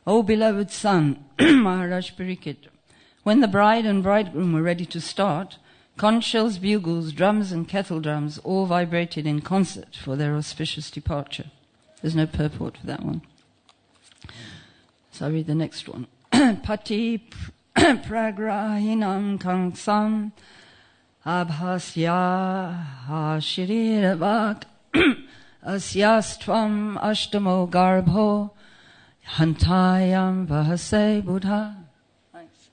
O beloved son, Maharaj Parikshit, when the bride and bridegroom were ready to start, conch shells, bugles, drums and kettle drums all vibrated in concert for their auspicious departure. There's no purport for that one. So I read the next one. Pati pragrahinam kangsam abhasya shiriravak asyastvam ashtamo garbho hantayam vahase buddha. Thanks.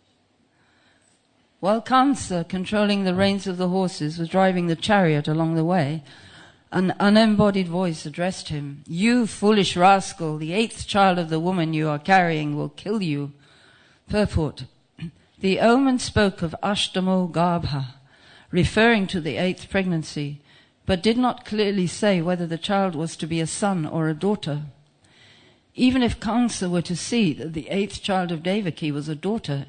While Kamsa, controlling the reins of the horses, was driving the chariot along the way, an unembodied voice addressed him. You foolish rascal, the 8th child of the woman you are carrying will kill you. Purport. The omen spoke of Ashtamo Garbha, referring to the 8th pregnancy, but did not clearly say whether the child was to be a son or a daughter. Even if Kamsa were to see that the 8th child of Devaki was a daughter,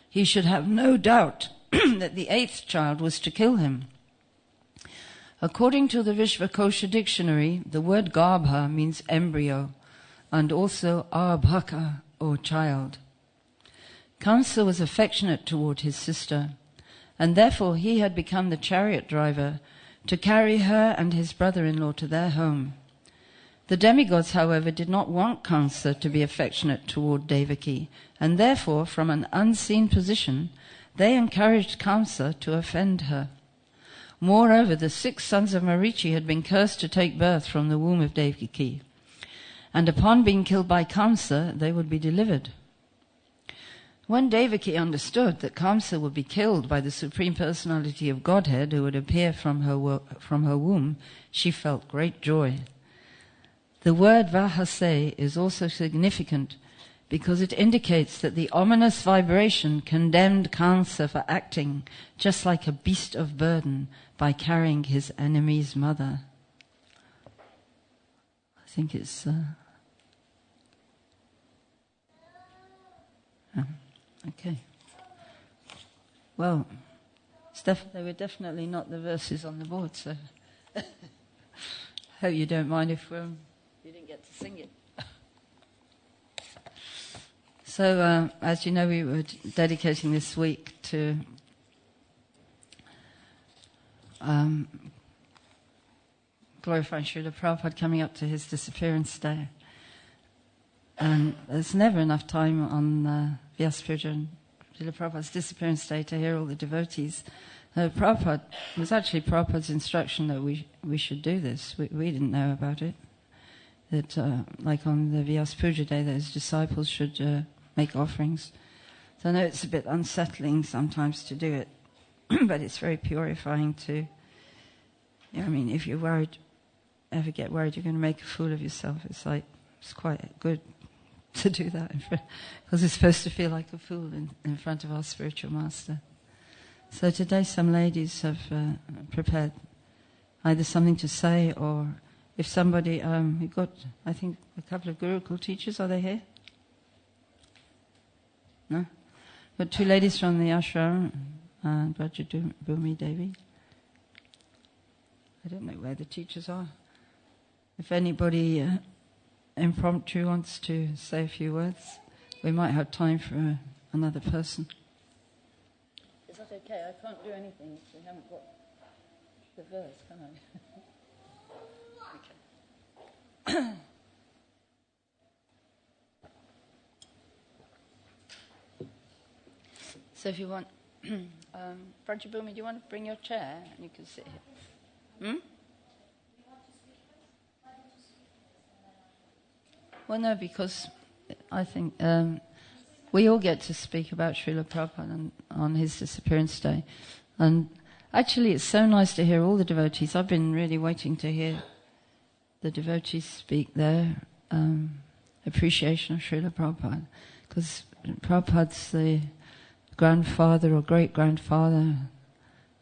he should have no doubt that the 8th child was to kill him. According to the Vishvakosha dictionary, the word Garbha means embryo, and also Arbhaka, or child. Kamsa was affectionate toward his sister, and therefore he had become the chariot driver to carry her and his brother-in-law to their home. The demigods, however, did not want Kamsa to be affectionate toward Devaki, and therefore, from an unseen position, they encouraged Kamsa to offend her. Moreover, the 6 sons of Marichi had been cursed to take birth from the womb of Devaki, and upon being killed by Kamsa, they would be delivered. When Devaki understood that Kamsa would be killed by the Supreme Personality of Godhead who would appear from her womb, she felt great joy. The word Vahase is also significant because it indicates that the ominous vibration condemned Kamsa for acting just like a beast of burden by carrying his enemy's mother. I think it's... okay. Well, they were definitely not the verses on the board, so hope you don't mind if you didn't get to sing it. So, as you know, we were dedicating this week to glorifying Srila Prabhupada coming up to his disappearance day. And there's never enough time on Vyaspuja and Srila Prabhupada's disappearance day to hear all the devotees. Prabhupada, it was actually Prabhupada's instruction that we should do this. We didn't know about it. That, like on the Vyaspuja day, that his disciples should make offerings. So I know it's a bit unsettling sometimes to do it, but it's very purifying to, if you're worried, ever get worried you're going to make a fool of yourself, it's quite good to do that, because it's supposed to feel like a fool in front of our spiritual master. So today some ladies have prepared either something to say, or if somebody, we've got, I think, a couple of Gurukul teachers, are they here? No? But 2 ladies from the ashram, Brajabhumi Devi. I don't know where the teachers are. If anybody impromptu wants to say a few words, we might have time for another person. Is that okay? I can't do anything if we haven't got the verse, can I? Okay. So if you want, Brajabhumi, do you want to bring your chair and you can sit here? Well, no, because I think we all get to speak about Srila Prabhupada on his disappearance day. And actually it's so nice to hear all the devotees. I've been really waiting to hear the devotees speak their appreciation of Srila Prabhupada. Because Prabhupada's the grandfather or great-grandfather,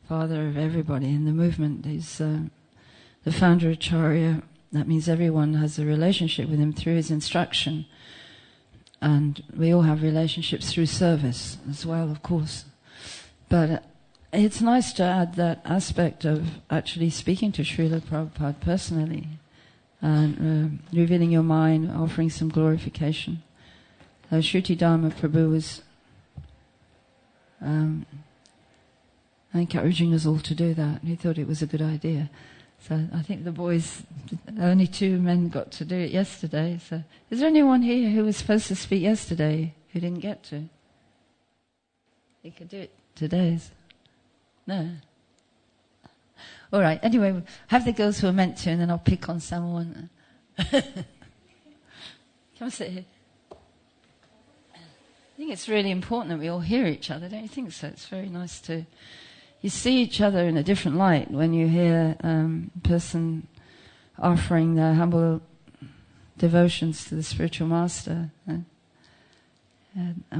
father of everybody in the movement. He's the founder Acharya. That means everyone has a relationship with him through his instruction. And we all have relationships through service as well, of course. But it's nice to add that aspect of actually speaking to Srila Prabhupada personally and revealing your mind, offering some glorification. Shruti Dharma Prabhu was encouraging us all to do that, and he thought it was a good idea. So I think the boys, only 2 men got to do it yesterday. So is there anyone here who was supposed to speak yesterday who didn't get to? You could do it today. No. All right. Anyway, have the girls who are meant to, and then I'll pick on someone. Come sit here. I think it's really important that we all hear each other, don't you think so? It's very nice to... You see each other in a different light when you hear a person offering their humble devotions to the spiritual master. And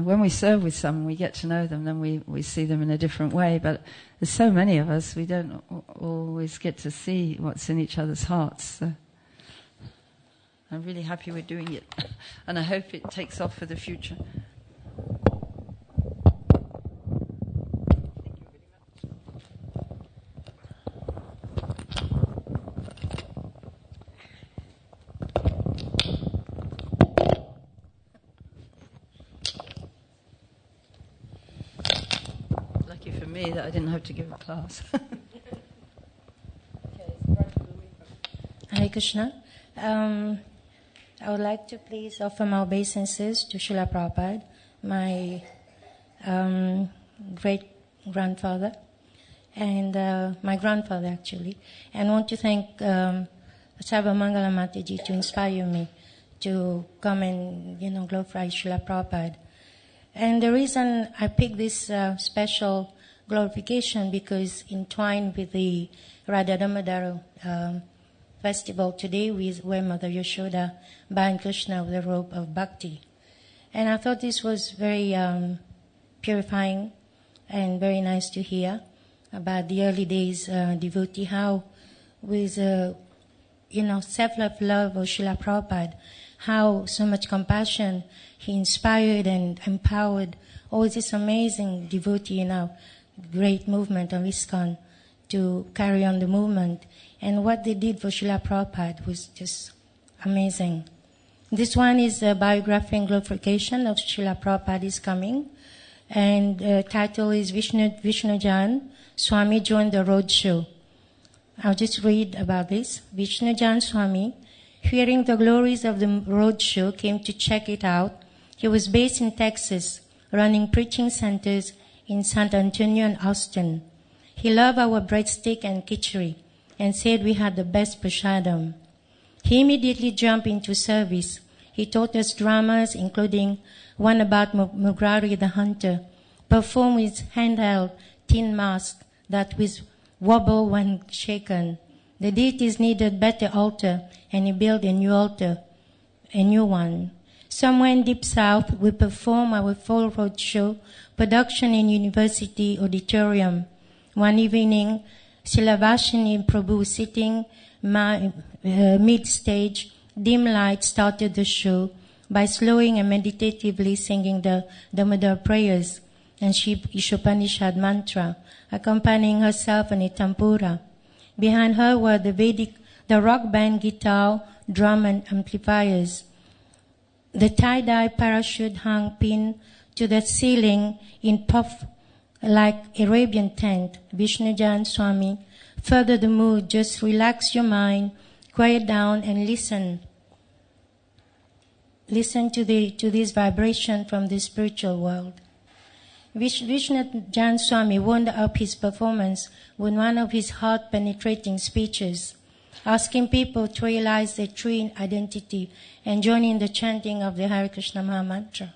when we serve with someone, we get to know them, then we see them in a different way. But there's so many of us, we don't always get to see what's in each other's hearts. So I'm really happy we're doing it. And I hope it takes off for the future. That I didn't have to give a class. Hare Krishna. I would like to please offer my obeisances to Srila Prabhupada, my great-grandfather, and my grandfather actually, and want to thank Sarva Mangala Mataji to inspire me to come and glorify Srila Prabhupada. And the reason I picked this special glorification because entwined with the Radha Damodar festival today, where Mother Yashoda bound Krishna with a robe of bhakti. And I thought this was very purifying and very nice to hear about the early days devotee, how with self-love love of Srila Prabhupada, how so much compassion he inspired and empowered all this amazing devotee in our great movement of ISKCON to carry on the movement. And what they did for Srila Prabhupada was just amazing. This one is a biography and glorification of Srila Prabhupada is coming. And the title is Vishnujan Swami joined the roadshow. I'll just read about this. Vishnujan Swami, hearing the glories of the roadshow, came to check it out. He was based in Texas, running preaching centers in San Antonio and Austin. He loved our breadstick and khichdi and said we had the best prasadam. He immediately jumped into service. He taught us dramas, including one about Mugrari the hunter, performed with handheld tin mask that was wobble when shaken. The deities needed better altar, and he built a new one. Somewhere in Deep South, we performed our full road show production in University Auditorium. One evening, Silavashini Prabhu sitting mid-stage, dim light started the show by slowing and meditatively singing the Damodar prayers and Ishopanishad mantra, accompanying herself on a tampura. Behind her were the rock band guitar, drum and amplifiers. The tie-dye parachute hung pinned to the ceiling in puff like Arabian tent. Vishnujan Swami furthered the mood. Just relax your mind, quiet down and listen. Listen to this vibration from the spiritual world. Vishnujan Swami wound up his performance with one of his heart-penetrating speeches, asking people to realize their true identity and join in the chanting of the Hare Krishna Maha Mantra.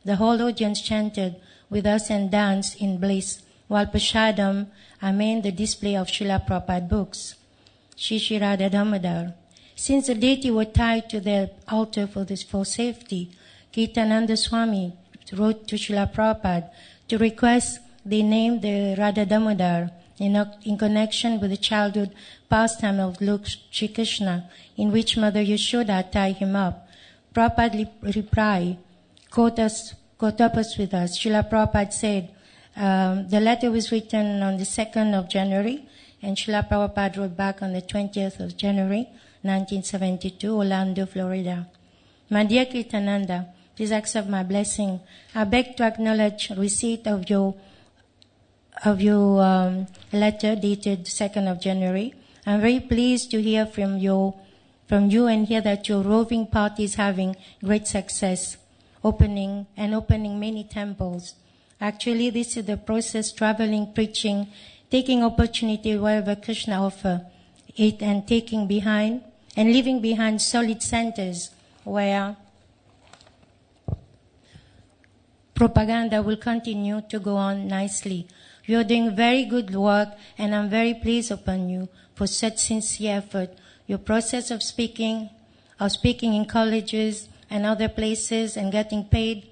The whole audience chanted with us and danced in bliss, while prasadam, the display of Srila Prabhupada books, Shri Radha Damodar. Since the deity were tied to their altar for safety, Kirtananda Swami wrote to Srila Prabhupada to request they name the Radha Damodar in connection with the childhood pastime of Lord Shri Krishna, in which Mother Yashoda tied him up. Prabhupada replied, quote us with us. Srila Prabhupada said, the letter was written on the 2nd of January, and Srila Prabhupada wrote back on the 20th of January, 1972, Orlando, Florida. My dear Kirtananda, Please accept my blessing. I beg to acknowledge receipt of your letter dated 2nd of January. I'm very pleased to hear from you and hear that your roving party is having great success, opening many temples. Actually, this is the process, traveling, preaching, taking opportunity wherever Krishna offer it, and leaving behind solid centers where propaganda will continue to go on nicely. You're doing very good work, and I'm very pleased upon you for such sincere effort. Your process of speaking in colleges and other places and getting paid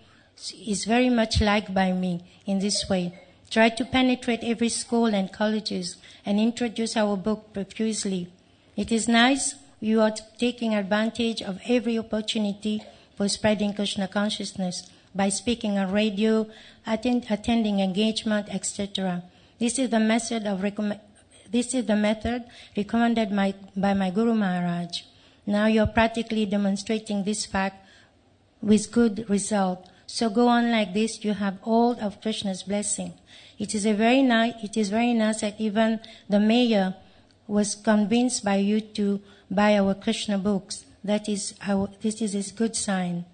is very much liked by me in this way. Try to penetrate every school and colleges and introduce our book profusely. It is nice you are taking advantage of every opportunity for spreading Krishna consciousness by speaking on radio, attending engagement, etc. This is the method recommended by my Guru Maharaj. Now you are practically demonstrating this fact with good result. So go on like this. You have all of Krishna's blessing. It is very nice that even the mayor was convinced by you to buy our Krishna books. This is a good sign.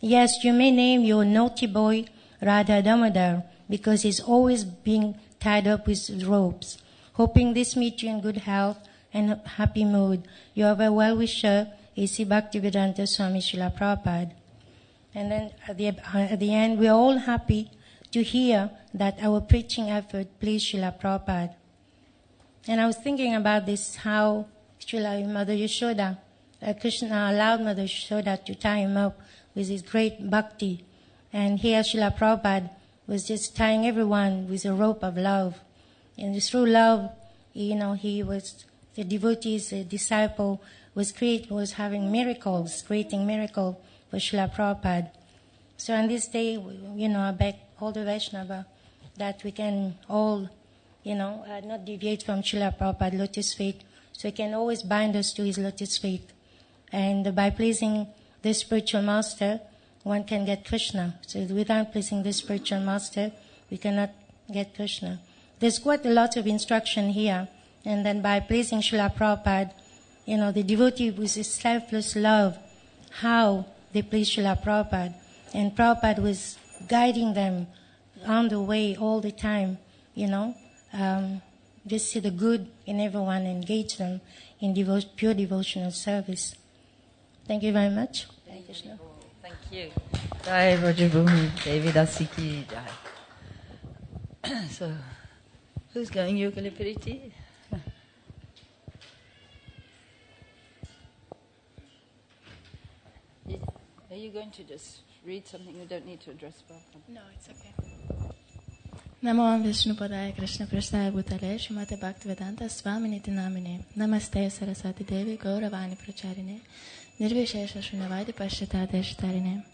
Yes, you may name your naughty boy Radha Damodar because he's always being tied up with ropes. Hoping this meet you in good health and happy mood. Your well-wisher, A.C. Bhaktivedanta Swami Srila Prabhupada. And then at the end, we are all happy to hear that our preaching effort pleased Srila Prabhupada. And I was thinking about this, how Srila Mother Yashoda, Krishna allowed Mother Yashoda to tie him up with his great bhakti. And here Srila Prabhupada was just tying everyone with a rope of love. And through love, he was, the devotees, the disciple, was having miracles, creating miracle for Srila Prabhupada. So on this day, I beg all the Vaishnava that we can all, not deviate from Srila Prabhupada's lotus feet, so he can always bind us to his lotus feet. And by pleasing the spiritual master, one can get Krishna. So without pleasing the spiritual master, we cannot get Krishna. There's quite a lot of instruction here. And then by pleasing Srila Prabhupada, the devotee with his selfless love, how they please Srila Prabhupada. And Prabhupada was guiding them on the way all the time, just see the good in everyone, engage them in pure devotional service. Thank you very much. Thank you. Thank you. Jai Mangala Devi Dasi ki jai. So, who's going Yukalipiriti? Are you going to just read something? You don't need to address Prabhupada. No, it's okay. Namo Vishnupadaya Krishna Prasthaya Bhutale Srimate Bhaktivedanta Swaminiti Namine Namaste Saraswati Devi Gauravani Pracharine Nirvishesha Srinavadi Pashyata Deshtarine.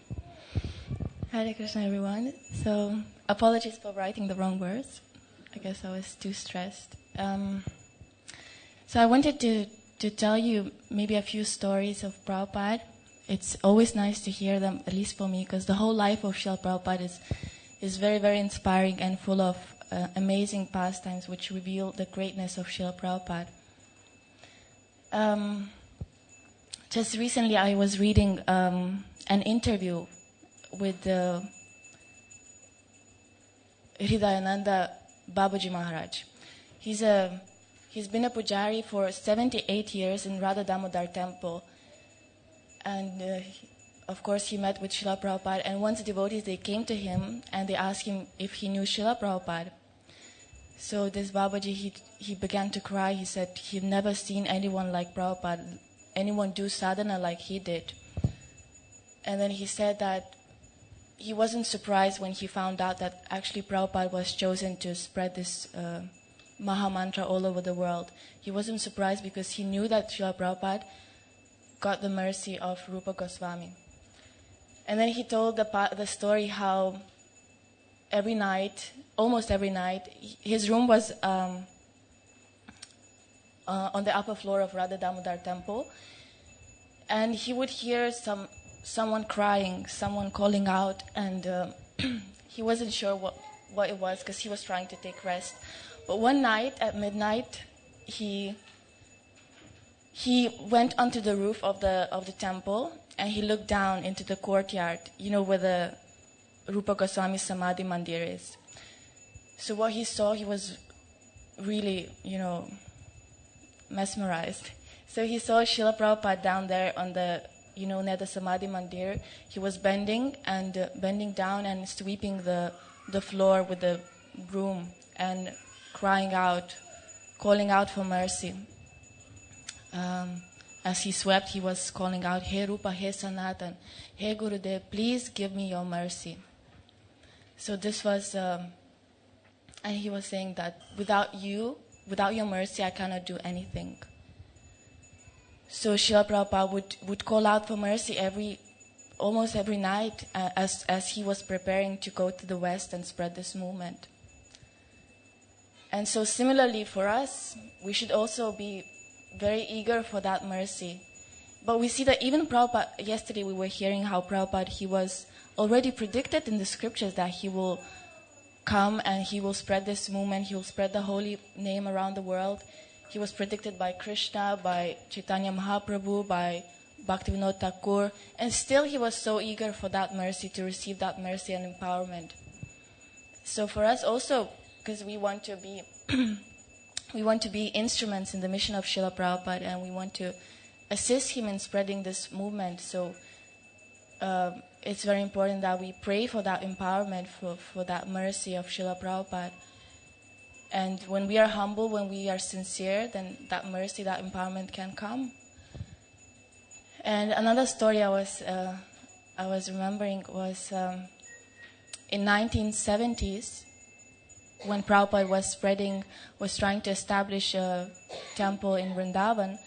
Hare Krishna, everyone. So, apologies for writing the wrong words. I guess I was too stressed. So I wanted to tell you maybe a few stories of Prabhupada. It's always nice to hear them, at least for me, because the whole life of Srila Prabhupada is very, very inspiring and full of amazing pastimes which reveal the greatness of Srila Prabhupada. Just recently I was reading an interview with Hridayananda Babaji Maharaj. He's been a pujari for 78 years in Radha Damodar temple. And of course he met with Srila Prabhupada, and once devotees, they came to him and they asked him if he knew Srila Prabhupada. So this Babaji, he began to cry. He said he'd never seen anyone like Prabhupada, anyone do sadhana like he did. And then he said that he wasn't surprised when he found out that actually Prabhupada was chosen to spread this Maha Mantra all over the world. He wasn't surprised because he knew that Srila Prabhupada got the mercy of Rupa Goswami. And then he told the story how every night, almost every night, his room was on the upper floor of Radha Damodar temple, and he would hear some someone crying, someone calling out, and he wasn't sure what it was because he was trying to take rest. But one night at midnight, he went onto the roof of the temple and he looked down into the courtyard, where the Rupa Goswami Samadhi Mandir is. So what he saw, he was really, mesmerized. So he saw Srila Prabhupada down there on the, near the Samadhi Mandir. He was bending down and sweeping the floor with the broom and crying out, calling out for mercy. As he swept, he was calling out, "Hey Rupa, hey Sanatan, hey Gurudev, please give me your mercy." So this was, and he was saying that without your mercy, I cannot do anything. So Srila Prabhupada would call out for mercy almost every night as he was preparing to go to the West and spread this movement. And so similarly for us, we should also be very eager for that mercy. But we see that even Prabhupada, yesterday we were hearing how Prabhupada, he was already predicted in the scriptures that he will come and he will spread this movement, he will spread the holy name around the world. He was predicted by Krishna, by Chaitanya Mahaprabhu, by Bhaktivinoda Thakur, and still he was so eager for that mercy, to receive that mercy and empowerment. So for us also, because we want to be instruments in the mission of Srila Prabhupada, and we want to assist him in spreading this movement. So it's very important that we pray for that empowerment, for that mercy of Srila Prabhupada. And when we are humble, when we are sincere, then that mercy, that empowerment can come. And another story I was remembering was in 1970s, when Prabhupada was trying to establish a temple in Vrindavan.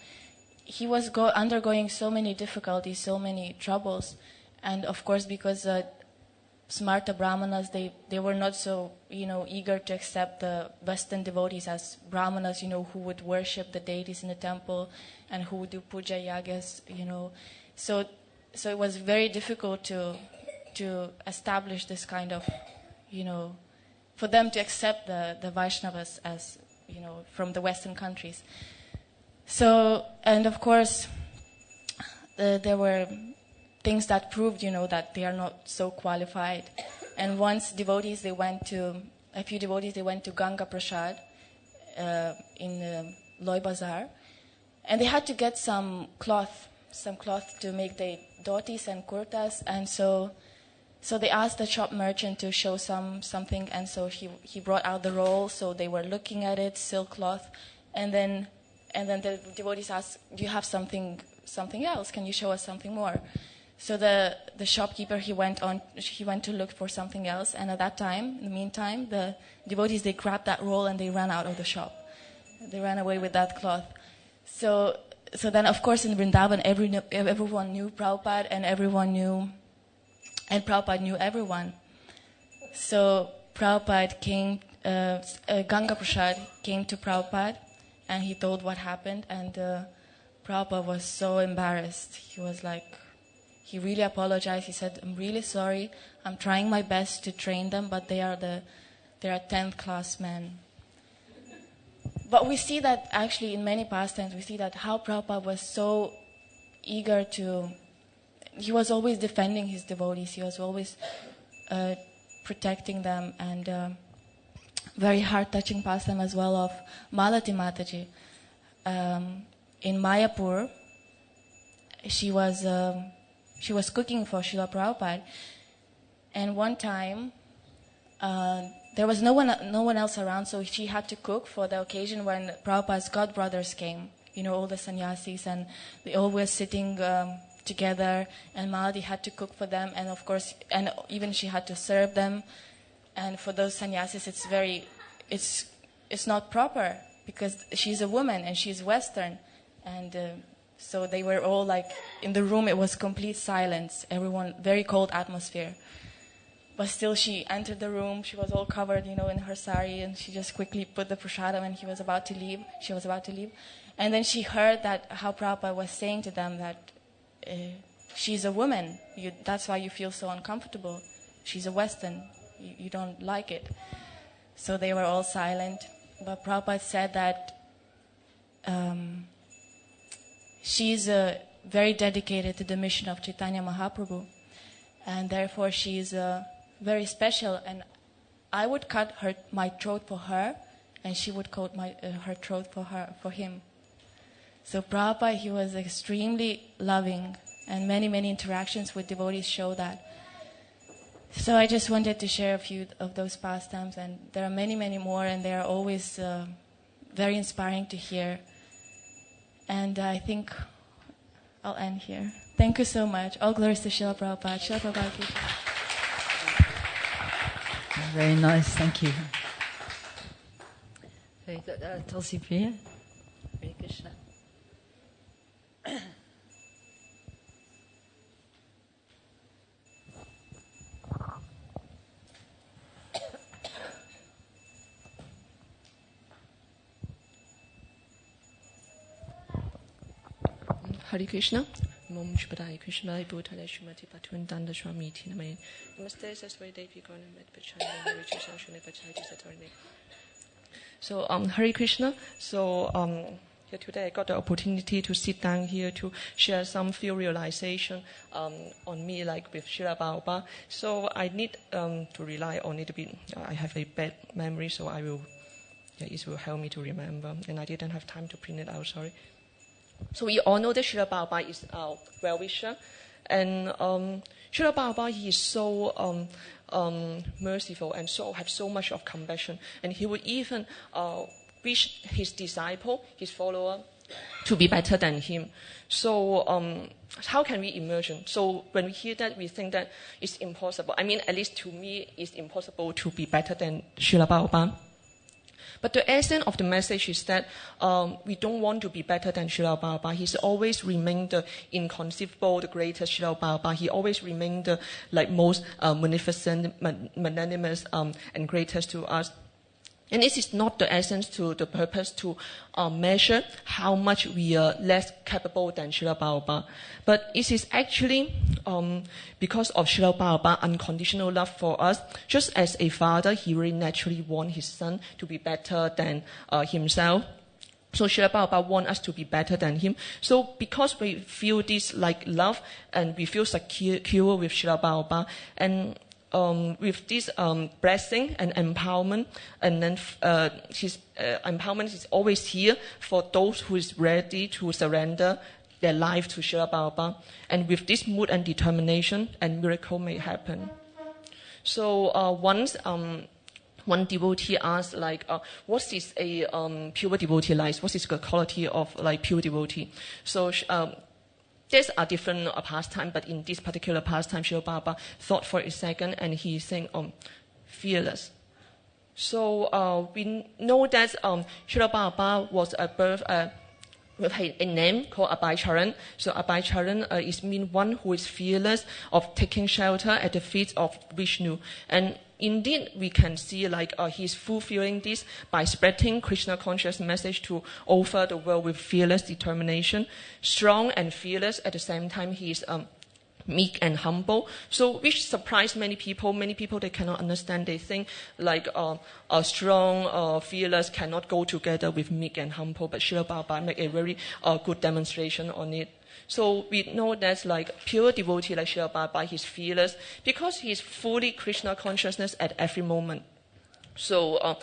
He was undergoing so many difficulties, so many troubles, and of course because Smarta Brahmanas, they were not so eager to accept the Western devotees as Brahmanas, who would worship the deities in the temple and who would do puja yagas, So it was very difficult to establish this kind of, for them to accept the Vaishnavas as, from the Western countries. So, and of course, there were things that proved, that they are not so qualified. And once a few devotees, they went to Ganga Prasad in Loy Bazaar, and they had to get some cloth to make the dhotis and kurtas, and so they asked the shop merchant to show something, and so he brought out the roll. So they were looking at it, silk cloth, and then the devotees asked, "Do you have something else? Can you show us something more?" So the shopkeeper, he went to look for something else, and at that time, in the meantime, the devotees, they grabbed that roll and they ran out of the shop. They ran away with that cloth. So then, of course, in Vrindavan, everyone knew Prabhupada, and Prabhupada knew everyone. So Prabhupada came, Ganga Prasad came to Prabhupada, and he told what happened, and Prabhupada was so embarrassed. He really apologized. He said, "I'm really sorry. I'm trying my best to train them, but they are 10th class men." But we see that actually in many pastimes, we see that how Prabhupada was so eager he was always defending his devotees. He was always protecting them, and very heart-touching pastime as well of Malati Mataji. In Mayapur, she was cooking for Srila Prabhupada, and one time there was no one else around, so she had to cook for the occasion when Prabhupada's godbrothers came. All the sannyasis, and they all were sitting together, and Malati had to cook for them, and of course, and even she had to serve them. And for those sannyasis, it's not proper because she's a woman and she's Western, and so they were all in the room. It was complete silence. Everyone, very cold atmosphere. But still, she entered the room. She was all covered, in her sari, and she just quickly put the prasadam, and she was about to leave. And then she heard how Prabhupada was saying to them that she's a woman. That's why you feel so uncomfortable. She's a Western. You don't like it. So they were all silent. But Prabhupada said that she's very dedicated to the mission of Chaitanya Mahaprabhu. And therefore she is very special. And I would cut my throat for her, and she would cut her throat for him. So Prabhupada, he was extremely loving, and many, many interactions with devotees show that. So I just wanted to share a few of those pastimes, and there are many, many more, and they are always very inspiring to hear. And I think I'll end here. Thank you so much. All glories to Srila Prabhupada. Srila Prabhupada ki jai. Very nice, thank you. So you got Tulsi Priya. Hare Krishna. Hare Krishna. Om Shubhadaya Krishna Bhutale Shumati Patun Danda Swami Tiname. Namaste Saswai Devi Gonamet Pachani Richard Shune Pachai Saturday. So Hare Krishna. So here today I got the opportunity to sit down here to share some few realization on me, like with Srila Prabhupada. So I need to rely on it a bit. I have a bad memory, so I will. It will help me to remember, and I didn't have time to print it out. Sorry. So we all know that Srila Prabhupada is our well-wisher, and Srila Prabhupada, he is so merciful and have so much of compassion, and he would even wish his disciple, his follower, to be better than him. So how can we imagine? So when we hear that, we think that it's impossible. I mean, at least to me, it's impossible to be better than Srila Prabhupada. But the essence of the message is that we don't want to be better than Srila Prabhupada. He's always remained the inconceivable, the greatest Srila Prabhupada. He always remained the most magnificent, magnanimous, and greatest to us. And this is not the essence to the purpose to measure how much we are less capable than Srila Prabhupada. But it is actually because of Srila Prabhupada's unconditional love for us. Just as a father, he really naturally wants his son to be better than himself. So Srila Prabhupada wants us to be better than him. So because we feel this like love and we feel secure with Srila Prabhupada, and with this blessing and empowerment, and then his empowerment is always here for those who is ready to surrender their life to Srila Prabhupada. And with this mood and determination, a miracle may happen. So once one devotee asked, like, what is a pure devotee like? What is the quality of like pure devotee? So there's a different pastime, but in this particular pastime, Srila Prabhupada thought for a second, and he saying, fearless. So we know that Srila Prabhupada was with a name called Abhaycharan. So Abhaycharan is mean one who is fearless of taking shelter at the feet of Vishnu. And indeed, we can see like he's fulfilling this by spreading Krishna conscious message to over the world with fearless determination, strong and fearless. At the same time, he is meek and humble. So which surprised many people. Many people, they cannot understand. They think like a strong, fearless cannot go together with meek and humble. But Srila Prabhupada make a very good demonstration on it. So we know that like pure devotee like Srila Prabhupada, he's fearless because he's fully Krishna consciousness at every moment. So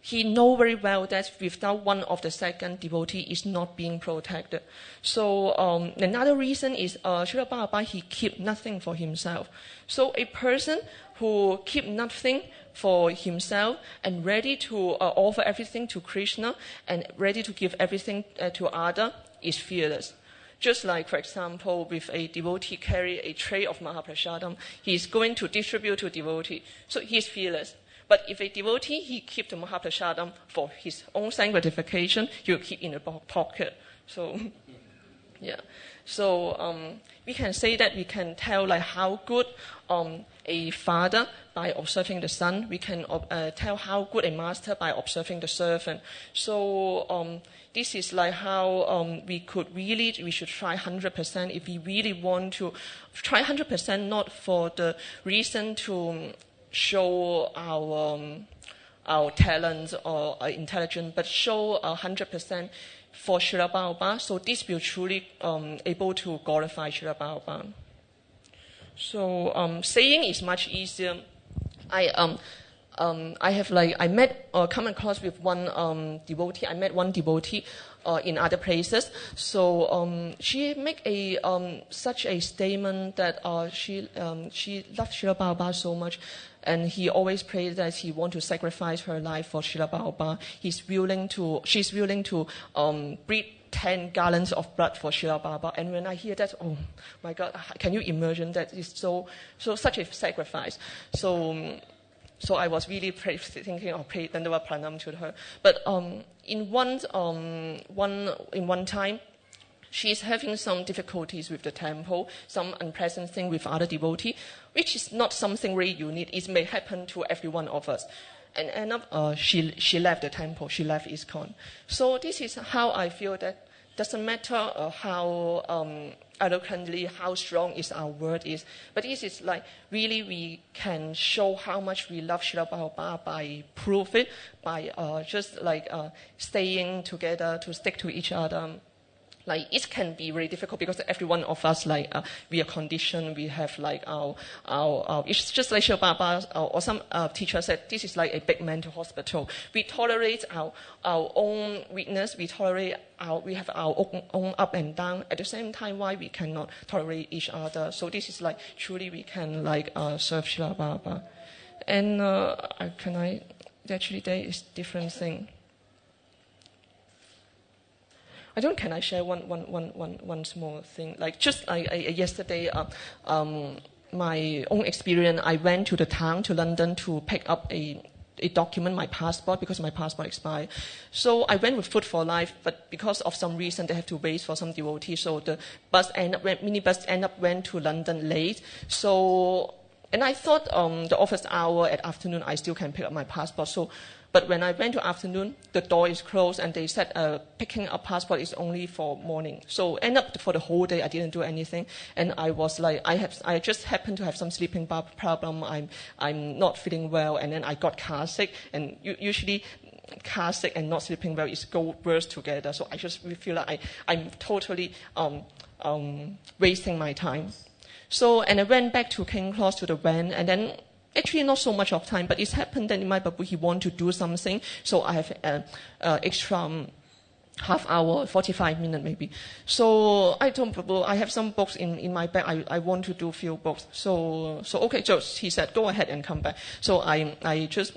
he knows very well that without one of the second, devotee is not being protected. So another reason is Srila Prabhupada, he keep nothing for himself. So a person who keep nothing for himself and ready to offer everything to Krishna and ready to give everything to other is fearless. Just like, for example, with a devotee carry a tray of Mahaprasadam, he is going to distribute to devotee. So he is fearless. But if a devotee, he keep the Mahaprasadam for his own gratification, he will keep in the pocket. So, yeah. So we can say that we can tell like how good a father by observing the son. We can tell how good a master by observing the servant. So this is like how we should try 100% if we really want to try 100%, not for the reason to show our talents or our intelligence, but show 100% for Srila Prabhupada. So this will truly able to glorify Srila Prabhupada. So saying is much easier. I come across with one devotee. I met one devotee in other places. So she make such a statement that she loves Srila Prabhupada so much, and he always prays that he want to sacrifice her life for Srila Prabhupada. She's willing to breathe 10 gallons of blood for Srila Prabhupada. And when I hear that, oh my God, can you imagine that? It's so such a sacrifice. So I was really thinking of praying Dandavat Pranam to her. But in one time, she's having some difficulties with the temple, some unpleasant thing with other devotee, which is not something really unique. It may happen to every one of us. And end up, she left the temple, she left ISKCON. So this is how I feel that doesn't matter how eloquently, how strong is our word is, but this is like really we can show how much we love Srila Prabhupada by proof it, by just like staying together, to stick to each other. Like it can be very difficult because every one of us, like we are conditioned. We have like our it's just like Srila Prabhupada or some teacher said, this is like a big mental hospital. We tolerate our own weakness. We have our own up and down. At the same time, why we cannot tolerate each other? So this is like truly we can like serve Srila Prabhupada. And actually there is different thing. Can I share one small thing? Like just yesterday, my own experience, I went to the town, to London, to pick up a document, my passport, because my passport expired. So I went with Food for Life, but because of some reason, they have to wait for some devotees. So the minibus ended up went to London late. So, and I thought the office hour at afternoon, I still can pick up my passport. But when I went to afternoon, the door is closed, and they said picking up passport is only for morning. So end up for the whole day, I didn't do anything, and I was like, I just happened to have some sleeping problem. I'm not feeling well, and then I got car sick, and usually car sick and not sleeping well is go worse together. So I just feel like I'm totally wasting my time. So and I went back to King Cross to the van, and then. Actually, not so much of time, but it's happened that in my Babu, he want to do something. So I have extra half hour, 45 minutes maybe. So I told Babu, I have some books in my bag. I want to do a few books. So okay, just he said, go ahead and come back. So I just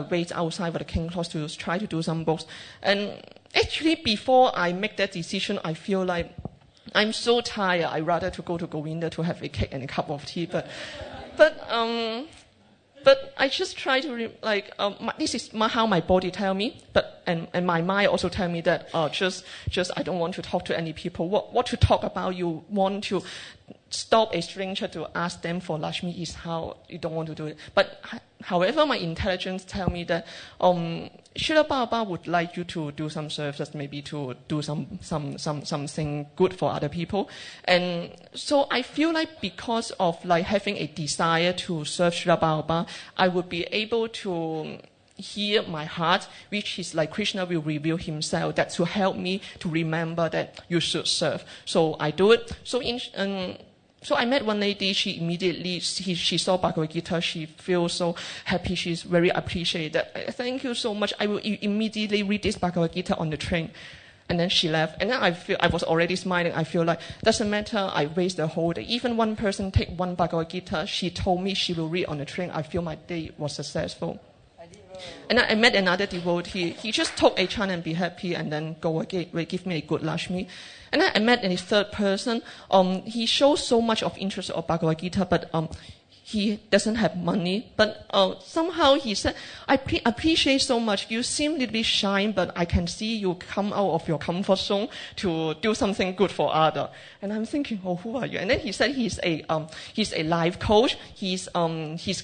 wait outside for the King Cross to try to do some books. And actually, before I make that decision, I feel like I'm so tired. I'd rather to go to Govinda to have a cake and a cup of tea, But I just try to this is how my body tell me, and my mind also tell me that just I don't want to talk to any people. What to talk about? You want to stop a stranger to ask them for Lakshmi is how you don't want to do it. But however, my intelligence tell me that Srila Prabhupada would like you to do some services, maybe to do something good for other people. And so I feel like because of like having a desire to serve Srila Prabhupada, I would be able to hear my heart, which is like Krishna will reveal himself, that to help me to remember that you should serve. So I do it. So I met one lady, she immediately, she saw Bhagavad Gita, she feels so happy, she's very appreciated. Thank you so much, I will immediately read this Bhagavad Gita on the train. And then she left, and then I was already smiling, I feel like, doesn't matter, I waste the whole day. Even one person take one Bhagavad Gita, she told me she will read on the train, I feel my day was successful. And I met another devotee, he just took a chant and be happy and then go again, give me a good Lakshmi. And then I met a third person, he shows so much of interest of Bhagavad Gita, but he doesn't have money, but somehow he said, I appreciate so much. You seem a little bit shy, but I can see you come out of your comfort zone to do something good for others. And I'm thinking, oh, who are you? And then he said he's a life coach. His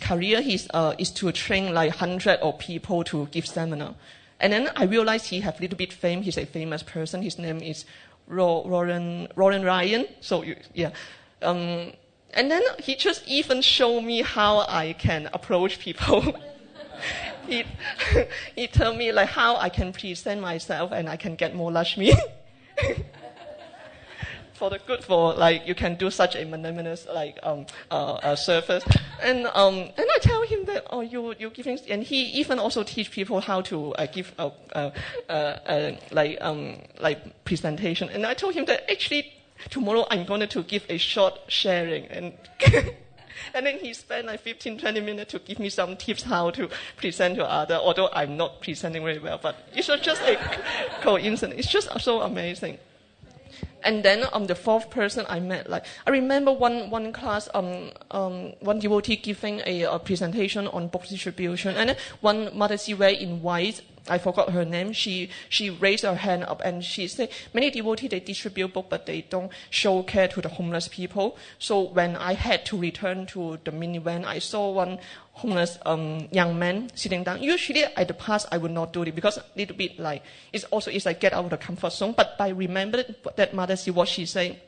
career is to train like 100 of people to give seminar. And then I realized he have a little bit fame. He's a famous person. His name is Roland Ryan. So yeah. And then he just even showed me how I can approach people. he told me like how I can present myself and I can get more Lakshmi. For the good, for like you can do such a magnanimous like service. And I tell him that you're giving, and he even also teach people how to give like presentation. And I told him that actually tomorrow I'm going to give a short sharing, and and then he spent like 15-20 minutes to give me some tips how to present to others, although I'm not presenting very well, but it's just a coincidence. It's just so amazing. And then the fourth person I met, like I remember one class, one devotee giving a presentation on book distribution, and then one mother she wear in white. I forgot her name. She raised her hand up and she said, many devotees, they distribute books, but they don't show care to the homeless people. So when I had to return to the minivan, I saw one homeless young man sitting down. Usually at the past, I would not do it because a little bit like, it's like get out of the comfort zone. But I remembered that mother, see what she said.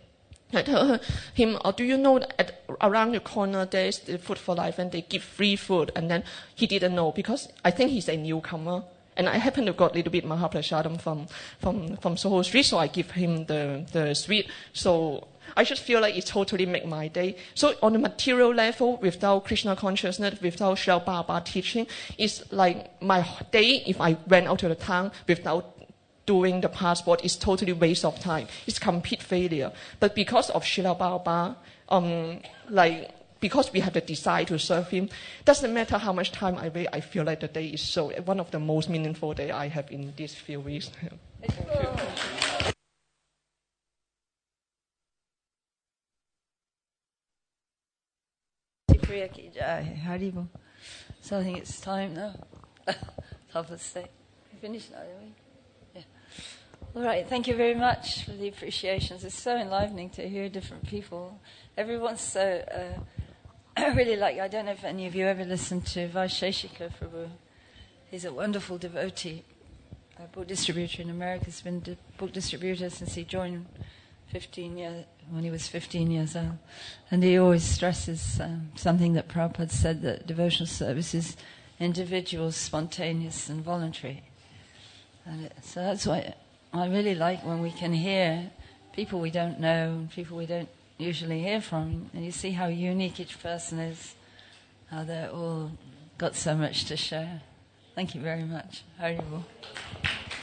I told him, do you know that around the corner there's the Food for Life and they give free food? And then he didn't know because I think he's a newcomer. And I happened to got a little bit Mahaprasadam from Soho Street, so I give him the sweet. So I just feel like it totally make my day. So on the material level, without Krishna consciousness, without Srila Baba teaching, it's like my day, if I went out to the town without doing the passport, is totally waste of time. It's complete failure. But because of Srila Baba, because we have the desire to serve him, doesn't matter how much time I wait, I feel like the day is so one of the most meaningful days I have in these few weeks. Thank you. So I think it's time now. Top of the state. We finished now, don't we? Yeah. All right, thank you very much for the appreciations. It's so enlivening to hear different people. Everyone's so... I really like, I don't know if any of you ever listened to Vaisheshika Prabhu. He's a wonderful devotee, a book distributor in America. He's been a book distributor since he joined when he was 15 years old. And he always stresses something that Prabhupada said, that devotional service is individual, spontaneous and voluntary. And so that's why I really like when we can hear people we don't know and people we don't usually hear from, and you see how unique each person is, how they're all got so much to share. Thank you very much. Hari Bol.